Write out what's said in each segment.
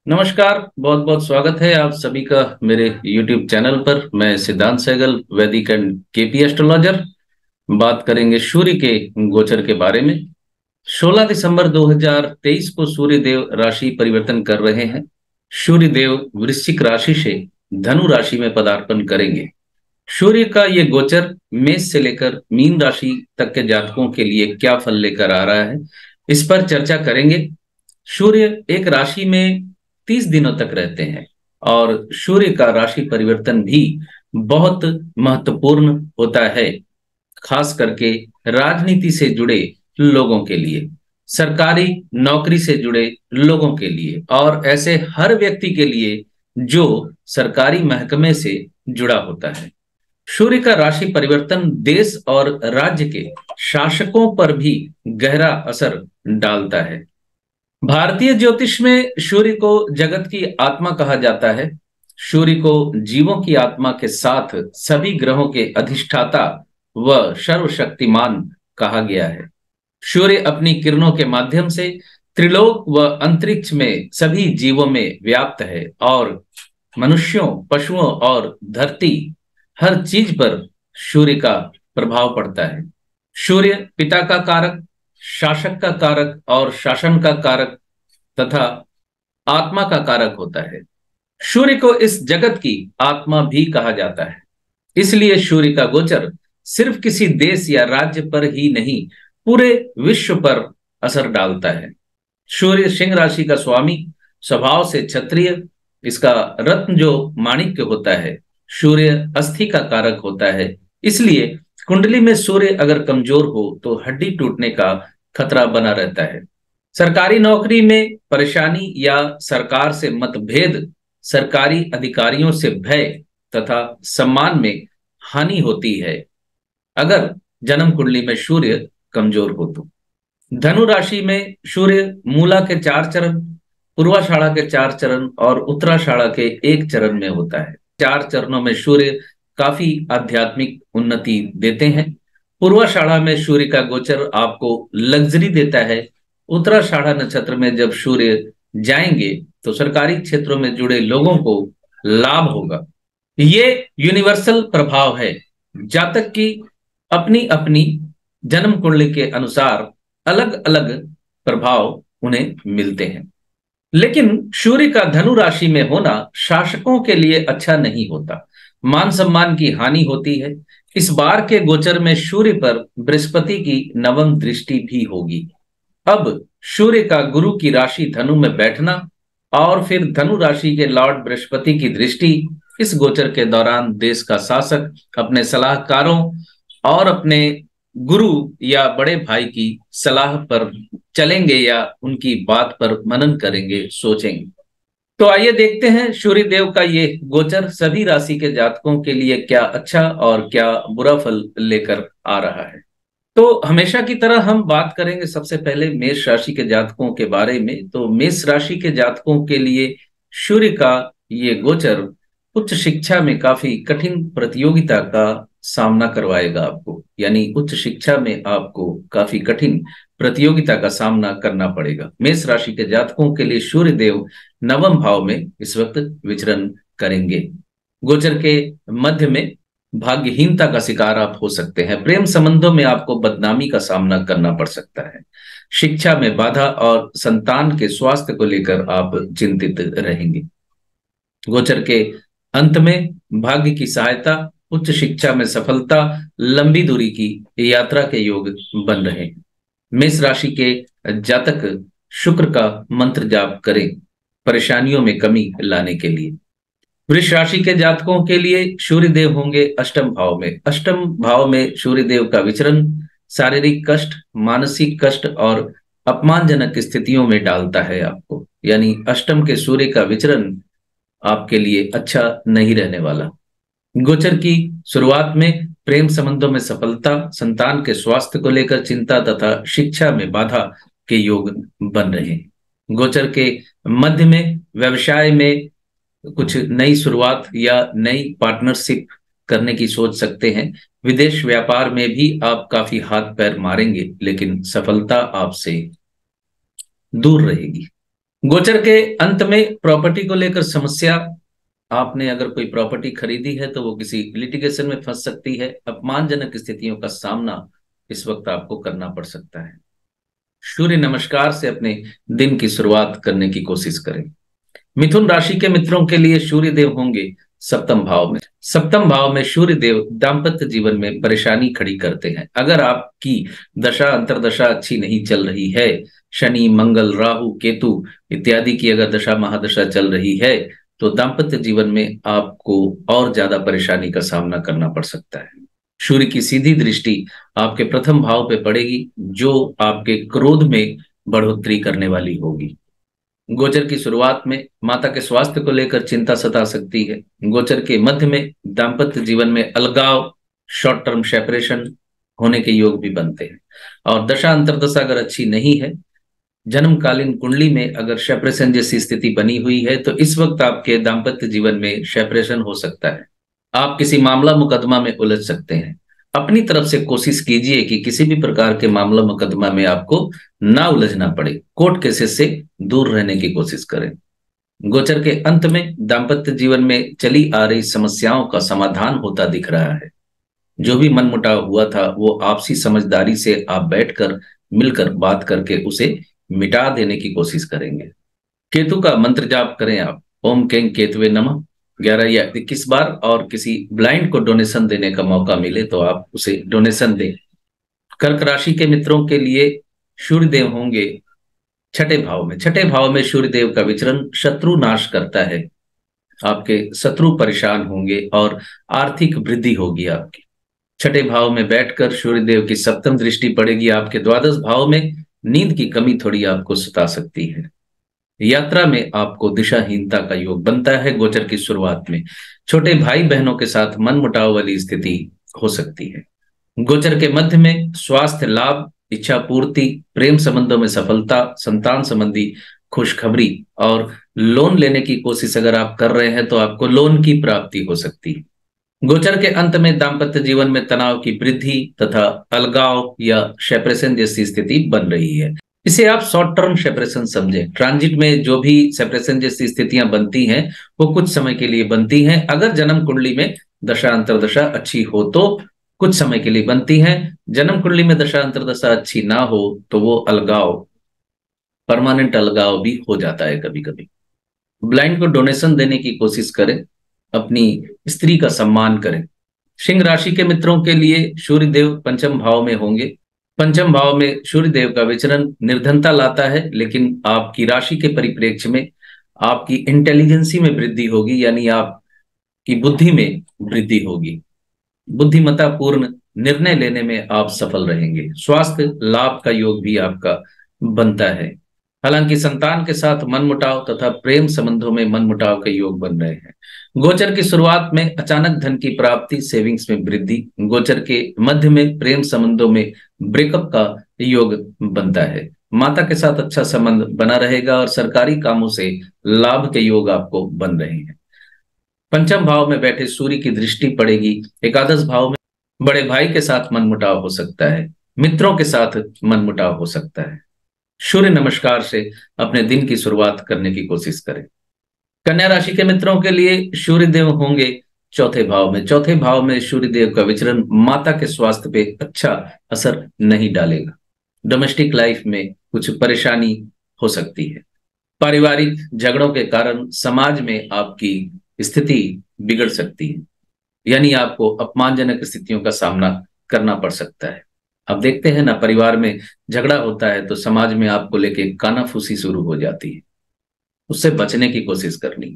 नमस्कार। बहुत बहुत स्वागत है आप सभी का मेरे YouTube चैनल पर। मैं सिद्धांत सहगल, वैदिक एंड केपी एस्ट्रोलॉजर। बात करेंगे सूर्य के गोचर के बारे में। 16 दिसंबर 2023 को सूर्य देव राशि परिवर्तन कर रहे हैं। सूर्य देव वृश्चिक राशि से धनु राशि में पदार्पण करेंगे। सूर्य का ये गोचर मेष से लेकर मीन राशि तक के जातकों के लिए क्या फल लेकर आ रहा है, इस पर चर्चा करेंगे। सूर्य एक राशि में 30 दिनों तक रहते हैं और सूर्य का राशि परिवर्तन भी बहुत महत्वपूर्ण होता है, खास करके राजनीति से जुड़े लोगों के लिए, सरकारी नौकरी से जुड़े लोगों के लिए और ऐसे हर व्यक्ति के लिए जो सरकारी महकमे से जुड़ा होता है। सूर्य का राशि परिवर्तन देश और राज्य के शासकों पर भी गहरा असर डालता है। भारतीय ज्योतिष में सूर्य को जगत की आत्मा कहा जाता है। सूर्य को जीवों की आत्मा के साथ सभी ग्रहों के अधिष्ठाता व सर्वशक्तिमान कहा गया है। सूर्य अपनी किरणों के माध्यम से त्रिलोक व अंतरिक्ष में सभी जीवों में व्याप्त है और मनुष्यों, पशुओं और धरती हर चीज पर सूर्य का प्रभाव पड़ता है। सूर्य पिता का कारक, शासक का कारक और शासन का कारक तथा आत्मा का कारक होता है। सूर्य को इस जगत की आत्मा भी कहा जाता है। इसलिए सूर्य का गोचर सिर्फ किसी देश या राज्य पर ही नहीं, पूरे विश्व पर असर डालता है। सूर्य सिंह राशि का स्वामी, स्वभाव से क्षत्रिय, इसका रत्न जो माणिक्य होता है। सूर्य अस्थि का कारक होता है, इसलिए कुंडली में सूर्य अगर कमजोर हो तो हड्डी टूटने का खतरा बना रहता है। सरकारी नौकरी में परेशानी या सरकार से मतभेद, सरकारी अधिकारियों से भय तथा सम्मान में हानि होती है अगर जन्म कुंडली में सूर्य कमजोर हो तो। धनु राशि में सूर्य मूला के 4 चरण, पूर्वाषाढ़ा के 4 चरण और उत्तराषाढ़ा के 1 चरण में होता है। 4 चरणों में सूर्य काफी आध्यात्मिक उन्नति देते हैं। पूर्वाषाढ़ा में सूर्य का गोचर आपको लग्जरी देता है। उत्तराषाढ़ा नक्षत्र में जब सूर्य जाएंगे तो सरकारी क्षेत्रों में जुड़े लोगों को लाभ होगा। ये यूनिवर्सल प्रभाव है। जातक की अपनी अपनी जन्म कुंडली के अनुसार अलग अलग प्रभाव उन्हें मिलते हैं, लेकिन सूर्य का धनु राशि में होना शासकों के लिए अच्छा नहीं होता। मान सम्मान की हानि होती है। इस बार के गोचर में सूर्य पर बृहस्पति की नवम दृष्टि भी होगी। अब सूर्य का गुरु की राशि धनु में बैठना और फिर धनु राशि के लॉर्ड बृहस्पति की दृष्टि, इस गोचर के दौरान देश का शासक अपने सलाहकारों और अपने गुरु या बड़े भाई की सलाह पर चलेंगे या उनकी बात पर मनन करेंगे, सोचेंगे। तो आइए देखते हैं सूर्य देव का ये गोचर सभी राशि के जातकों के लिए क्या अच्छा और क्या बुरा फल लेकर आ रहा है। तो हमेशा की तरह हम बात करेंगे सबसे पहले मेष राशि के जातकों के बारे में। तो मेष राशि के जातकों के लिए सूर्य का ये गोचर उच्च शिक्षा में काफी कठिन प्रतियोगिता का सामना करवाएगा आपको, यानी उच्च शिक्षा में आपको काफी कठिन प्रतियोगिता का सामना करना पड़ेगा। मेष राशि के जातकों के लिए सूर्य देव नवम भाव में इस वक्त विचरण करेंगे। गोचर के मध्य में भाग्यहीनता का शिकार आप हो सकते हैं। प्रेम संबंधों में आपको बदनामी का सामना करना पड़ सकता है। शिक्षा में बाधा और संतान के स्वास्थ्य को लेकर आप चिंतित रहेंगे। गोचर के अंत में भाग्य की सहायता, उच्च शिक्षा में सफलता, लंबी दूरी की यात्रा के योग बन रहे हैं। मेष राशि के जातक शुक्र का मंत्र जाप करें परेशानियों में कमी लाने के लिए। वृष राशि के जातकों के लिए सूर्य देव होंगे अष्टम भाव में। अष्टम भाव में सूर्य देव का विचरण शारीरिक कष्ट, मानसिक कष्ट और अपमानजनक स्थितियों में डालता है आपको, यानी अष्टम के सूर्य का विचरण आपके लिए अच्छा नहीं रहने वाला। गोचर की शुरुआत में प्रेम संबंधों में सफलता, संतान के स्वास्थ्य को लेकर चिंता तथा शिक्षा में बाधा के योग बन रहे हैं। गोचर के मध्य में व्यवसाय में कुछ नई शुरुआत या नई पार्टनरशिप करने की सोच सकते हैं। विदेश व्यापार में भी आप काफी हाथ पैर मारेंगे, लेकिन सफलता आपसे दूर रहेगी। गोचर के अंत में प्रॉपर्टी को लेकर समस्या, आपने अगर कोई प्रॉपर्टी खरीदी है तो वो किसी लिटिगेशन में फंस सकती है। अपमानजनक स्थितियों का सामना इस वक्त आपको करना पड़ सकता है। सूर्य नमस्कार से अपने दिन की शुरुआत करने की कोशिश करें। मिथुन राशि के मित्रों के लिए सूर्य देव होंगे सप्तम भाव में। सप्तम भाव में सूर्य देव दाम्पत्य जीवन में परेशानी खड़ी करते हैं। अगर आपकी दशा अंतरदशा अच्छी नहीं चल रही है, शनि मंगल राहु केतु इत्यादि की अगर दशा महादशा चल रही है, तो दाम्पत्य जीवन में आपको और ज्यादा परेशानी का सामना करना पड़ सकता है। सूर्य की सीधी दृष्टि आपके प्रथम भाव पे पड़ेगी, जो आपके क्रोध में बढ़ोतरी करने वाली होगी। गोचर की शुरुआत में माता के स्वास्थ्य को लेकर चिंता सता सकती है। गोचर के मध्य में दाम्पत्य जीवन में अलगाव, शॉर्ट टर्म सेपरेशन होने के योग भी बनते हैं। और दशा अंतरदशा अगर अच्छी नहीं है, जन्मकालीन कुंडली में अगर सेपरेशन जैसी स्थिति बनी हुई है, तो इस वक्त आपके दाम्पत्य जीवन में सेपरेशन हो सकता है। आप किसी मामला मुकदमा में उलझ सकते हैं। अपनी तरफ से कोशिश कीजिए कि किसी भी प्रकार के मामला मुकदमा में आपको ना उलझना पड़े। कोर्ट केसेस से दूर रहने की कोशिश करें। गोचर के अंत में दाम्पत्य जीवन में चली आ रही समस्याओं का समाधान होता दिख रहा है। जो भी मनमुटाव हुआ था वो आपसी समझदारी से आप बैठकर मिलकर बात करके उसे मिटा देने की कोशिश करेंगे। केतु का मंत्र जाप करें आप, ओम केंग केतुवे नमः 11 या 21 बार, और किसी ब्लाइंड को डोनेशन देने का मौका मिले तो आप उसे डोनेशन दें। कर्क राशि के मित्रों के लिए सूर्य देव होंगे छठे भाव में। छठे भाव में सूर्य देव का विचरण शत्रु नाश करता है। आपके शत्रु परेशान होंगे और आर्थिक वृद्धि होगी आपकी। छठे भाव में बैठकर सूर्य देव की सप्तम दृष्टि पड़ेगी आपके द्वादश भाव में। नींद की कमी थोड़ी आपको सता सकती है। यात्रा में आपको दिशाहीनता का योग बनता है। गोचर की शुरुआत में छोटे भाई बहनों के साथ मनमुटाव वाली स्थिति हो सकती है। गोचर के मध्य में स्वास्थ्य लाभ, इच्छा पूर्ति, प्रेम संबंधों में सफलता, संतान संबंधी खुशखबरी और लोन लेने की कोशिश अगर आप कर रहे हैं तो आपको लोन की प्राप्ति हो सकती है। गोचर के अंत में दाम्पत्य जीवन में तनाव की वृद्धि तथा अलगाव या सेपरेशन जैसी स्थिति बन रही है। इसे आप शॉर्ट टर्म सेपरेशन समझें। ट्रांजिट में जो भी सेपरेशन जैसी स्थितियां बनती हैं वो कुछ समय के लिए बनती हैं। अगर जन्म कुंडली में दशा अंतरदशा अच्छी हो तो कुछ समय के लिए बनती हैं। जन्म कुंडली में दशा अंतरदशा अच्छी ना हो तो वो अलगाव, परमानेंट अलगाव भी हो जाता है कभी कभी। ब्लाइंड को डोनेशन देने की कोशिश करें। अपनी स्त्री का सम्मान करें। सिंह राशि के मित्रों के लिए सूर्य देव पंचम भाव में होंगे। पंचम भाव में सूर्य देव का विचरण निर्धनता लाता है, लेकिन आपकी राशि के परिप्रेक्ष्य में आपकी इंटेलिजेंसी में वृद्धि होगी, यानी आपकी बुद्धि में वृद्धि होगी। बुद्धिमत्ता पूर्ण निर्णय लेने में आप सफल रहेंगे। स्वास्थ्य लाभ का योग भी आपका बनता है। हालांकि संतान के साथ मनमुटाव तथा प्रेम संबंधों में मनमुटाव के योग बन रहे हैं। गोचर की शुरुआत में अचानक धन की प्राप्ति, सेविंग्स में वृद्धि। गोचर के मध्य में प्रेम संबंधों में ब्रेकअप का योग बनता है। माता के साथ अच्छा संबंध बना रहेगा और सरकारी कामों से लाभ के योग आपको बन रहे हैं। पंचम भाव में बैठे सूर्य की दृष्टि पड़ेगी एकादश भाव में। बड़े भाई के साथ मनमुटाव हो सकता है। मित्रों के साथ मनमुटाव हो सकता है। सूर्य नमस्कार से अपने दिन की शुरुआत करने की कोशिश करें। कन्या राशि के मित्रों के लिए सूर्य देव होंगे चौथे भाव में। चौथे भाव में सूर्य देव का विचरण माता के स्वास्थ्य पे अच्छा असर नहीं डालेगा। डोमेस्टिक लाइफ में कुछ परेशानी हो सकती है। पारिवारिक झगड़ों के कारण समाज में आपकी स्थिति बिगड़ सकती है, यानी आपको अपमानजनक स्थितियों का सामना करना पड़ सकता है। अब देखते हैं ना, परिवार में झगड़ा होता है तो समाज में आपको लेके कानाफूसी शुरू हो जाती है। उससे बचने की कोशिश करनी है।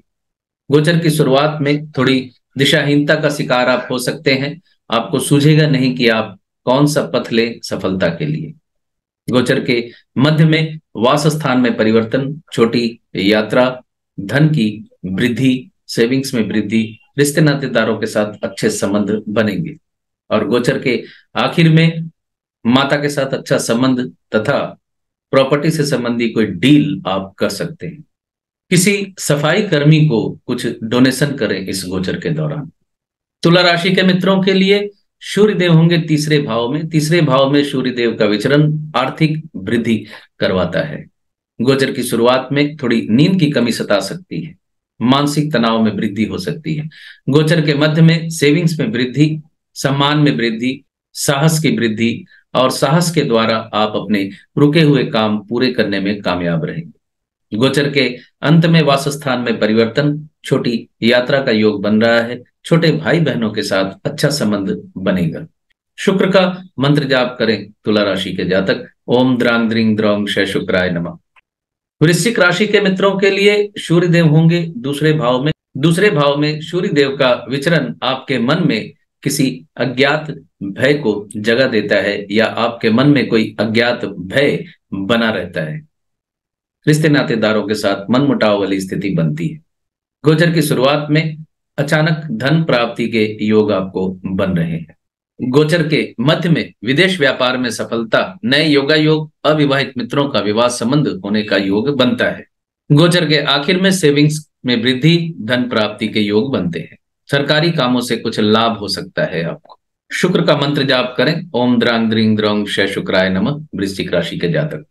गोचर की शुरुआत में थोड़ी दिशाहीनता का शिकार आप हो सकते हैं। आपको सूझेगा नहीं कि आप कौन सा पथ ले सफलता के लिए। गोचर के मध्य में वास स्थान में परिवर्तन, छोटी यात्रा, धन की वृद्धि, सेविंग्स में वृद्धि, रिश्ते नातेदारों के साथ अच्छे संबंध बनेंगे। और गोचर के आखिर में माता के साथ अच्छा संबंध तथा प्रॉपर्टी से संबंधी कोई डील आप कर सकते हैं। किसी सफाई कर्मी को कुछ डोनेशन करें इस गोचर के दौरान। तुला राशि के मित्रों के लिए सूर्य देव होंगे तीसरे भाव में। तीसरे भाव में सूर्य देव का विचरण आर्थिक वृद्धि करवाता है। गोचर की शुरुआत में थोड़ी नींद की कमी सता सकती है, मानसिक तनाव में वृद्धि हो सकती है। गोचर के मध्य में सेविंग्स में वृद्धि, सम्मान में वृद्धि, साहस की वृद्धि, और साहस के द्वारा आप अपने रुके हुए काम पूरे करने में कामयाब रहेंगे। गोचर के अंत में वासस्थान में परिवर्तन, छोटी यात्रा का योग बन रहा है। छोटे भाई बहनों के साथ अच्छा संबंध बनेगा। शुक्र का मंत्र जाप करें तुला राशि के जातक। ओम द्रांग द्रिंग द्रौंग शय शुक्राय नमः। वृश्चिक राशि के मित्रों के लिए सूर्य देव होंगे दूसरे भाव में। दूसरे भाव में सूर्य देव का विचरण आपके मन में किसी अज्ञात भय को जगह देता है, या आपके मन में कोई अज्ञात भय बना रहता है। रिश्ते नातेदारों के साथ मनमुटाव वाली स्थिति बनती है। गोचर की शुरुआत में अचानक धन प्राप्ति के योग आपको बन रहे हैं। गोचर के मध्य में विदेश व्यापार में सफलता, नए योगा योग, अविवाहित मित्रों का विवाह संबंध होने का योग बनता है। गोचर के आखिर में सेविंग्स में वृद्धि, धन प्राप्ति के योग बनते हैं। सरकारी कामों से कुछ लाभ हो सकता है आपको। शुक्र का मंत्र जाप करें। ओम द्रांग द्रिंग द्रौंग शय शुक्राय नमः। वृश्चिक राशि के जातक।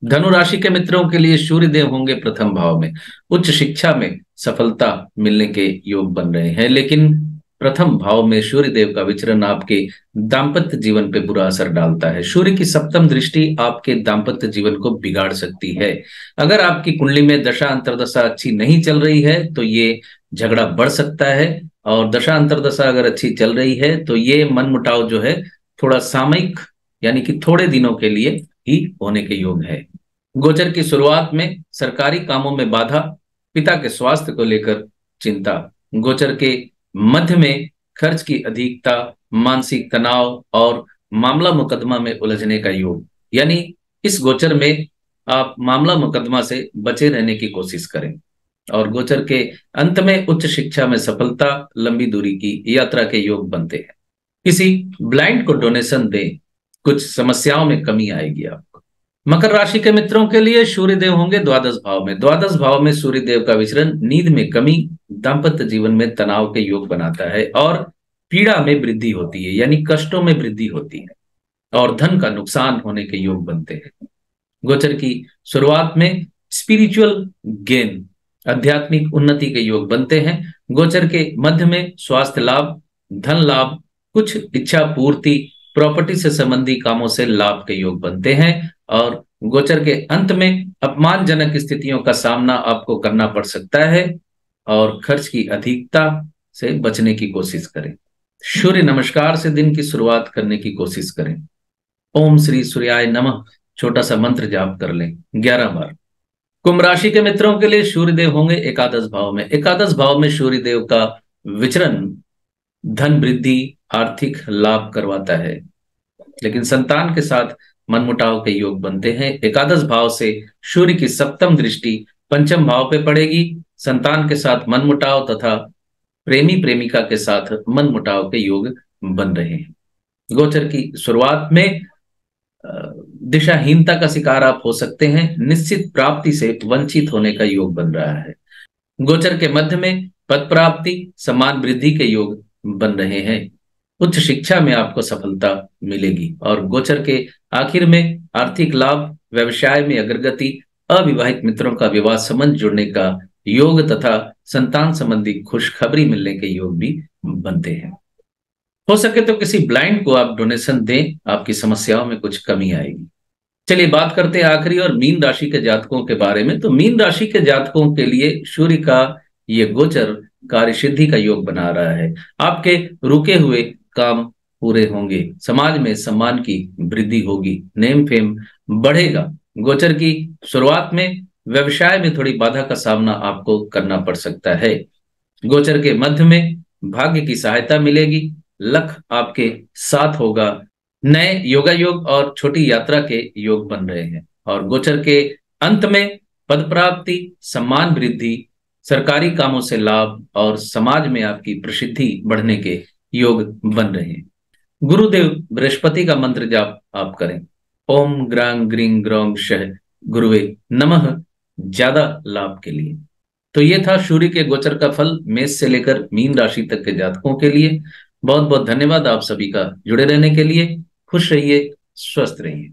धनु राशि के मित्रों के लिए सूर्य देव होंगे प्रथम भाव में। उच्च शिक्षा में सफलता मिलने के योग बन रहे हैं, लेकिन प्रथम भाव में सूर्य देव का विचरण आपके दाम्पत्य जीवन पे बुरा असर डालता है। सूर्य की सप्तम दृष्टि आपके दाम्पत्य जीवन को बिगाड़ सकती है। अगर आपकी कुंडली में दशा अंतर्दशा अच्छी नहीं चल रही है तो ये झगड़ा बढ़ सकता है, और दशा अंतर्दशा अगर अच्छी चल रही है तो ये मनमुटाव जो है थोड़ा सामयिक, यानी कि थोड़े दिनों के लिए ही होने के योग है। गोचर की शुरुआत में सरकारी कामों में बाधा, पिता के स्वास्थ्य को लेकर चिंता। गोचर के मध्य में खर्च की अधिकता, मानसिक तनाव और मामला मुकदमा में उलझने का योग। यानी इस गोचर में आप मामला मुकदमा से बचे रहने की कोशिश करें। और गोचर के अंत में उच्च शिक्षा में सफलता, लंबी दूरी की यात्रा के योग बनते हैं। किसी ब्लाइंड को डोनेशन दें, कुछ समस्याओं में कमी आएगी आपको। मकर राशि के मित्रों के लिए सूर्य देव होंगे द्वादश भाव में। द्वादश भाव में सूर्य देव का विचरण नींद में कमी, दाम्पत्य जीवन में तनाव के योग बनाता है, और पीड़ा में वृद्धि होती है, यानी कष्टों में वृद्धि होती है, और धन का नुकसान होने के योग बनते हैं। गोचर की शुरुआत में स्पिरिचुअल गेन, आध्यात्मिक उन्नति के योग बनते हैं। गोचर के मध्य में स्वास्थ्य लाभ, धन लाभ, कुछ इच्छा पूर्ति, प्रॉपर्टी से संबंधी कामों से लाभ के योग बनते हैं। और गोचर के अंत में अपमानजनक स्थितियों का सामना आपको करना पड़ सकता है, और खर्च की अधिकता से बचने की कोशिश करें। सूर्य नमस्कार से दिन की शुरुआत करने की कोशिश करें। ओम श्री सूर्याय नमः छोटा सा मंत्र जाप कर लें 11 बार। कुंभ राशि के मित्रों के लिए सूर्य देव होंगे एकादश भाव में। एकादश भाव में सूर्य देव का विचरण धन वृद्धि, आर्थिक लाभ करवाता है, लेकिन संतान के साथ मनमुटाव के योग बनते हैं। एकादश भाव से सूर्य की सप्तम दृष्टि पंचम भाव पे पड़ेगी। संतान के साथ मनमुटाव तथा प्रेमी प्रेमिका के साथ मनमुटाव के योग बन रहे हैं। गोचर की शुरुआत में दिशाहीनता का शिकार आप हो सकते हैं। निश्चित प्राप्ति से वंचित होने का योग बन रहा है। गोचर के मध्य में पद प्राप्ति, सम्मान वृद्धि के योग बन रहे हैं। उच्च शिक्षा में आपको सफलता मिलेगी, और गोचर के आखिर में आर्थिक लाभ, व्यवसाय में अग्रगति, अविवाहित मित्रों का विवाह संबंध जुड़ने का योग तथा संतान संबंधी खुशखबरी मिलने के योग भी बनते हैं। हो सके तो किसी ब्लाइंड को आप डोनेशन दें, आपकी समस्याओं में कुछ कमी आएगी। चलिए बात करते हैं आखिरी और मीन राशि के जातकों के बारे में। तो मीन राशि के जातकों के लिए सूर्य का ये गोचर कार्य सिद्धि का योग बना रहा है। आपके रुके हुए काम पूरे होंगे, समाज में सम्मान की वृद्धि होगी, नेम फेम बढ़ेगा। गोचर की शुरुआत में व्यवसाय में थोड़ी बाधा का सामना आपको करना पड़ सकता है। गोचर के मध्य में भाग्य की सहायता मिलेगी, लक आपके साथ होगा, नए योगा योग और छोटी यात्रा के योग बन रहे हैं। और गोचर के अंत में पद प्राप्ति, सम्मान वृद्धि, सरकारी कामों से लाभ और समाज में आपकी प्रसिद्धि बढ़ने के योग बन रहे हैं। गुरुदेव बृहस्पति का मंत्र जाप आप करें। ओम ग्रांग ग्रीं ग्रौंग शह गुरुवे नमः, ज्यादा लाभ के लिए। तो ये था सूर्य के गोचर का फल मेष से लेकर मीन राशि तक के जातकों के लिए। बहुत बहुत धन्यवाद आप सभी का जुड़े रहने के लिए। खुश रहिए, स्वस्थ रहिए।